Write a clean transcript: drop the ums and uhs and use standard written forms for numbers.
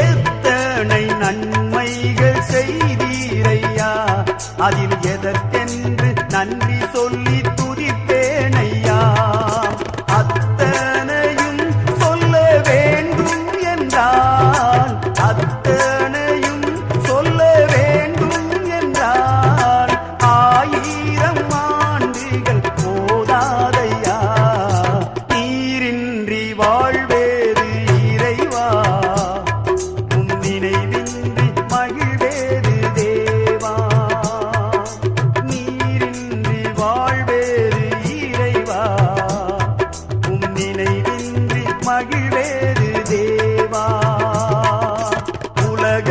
எத்தனை நன்மைகள் செய்தீரையா, அதில் எதற்கென்று நன்றி சொல்லி துதிப்பேனையா. அத்தனையும் சொல்ல வேண்டும் என்றால், அத்தனையும் சொல்ல வேண்டும் என்றால், 1000 ஆண்டுகள் போதாதையா. நீரின்றி வாழ்வேறு இறைவா, உன் நினைவின்றி மகிழ்வேறு தேவா. நீரின்றி வாழ்வேறு இறைவா, உன் நினைவின்றி மகிழ்வேறு தேவா. உலக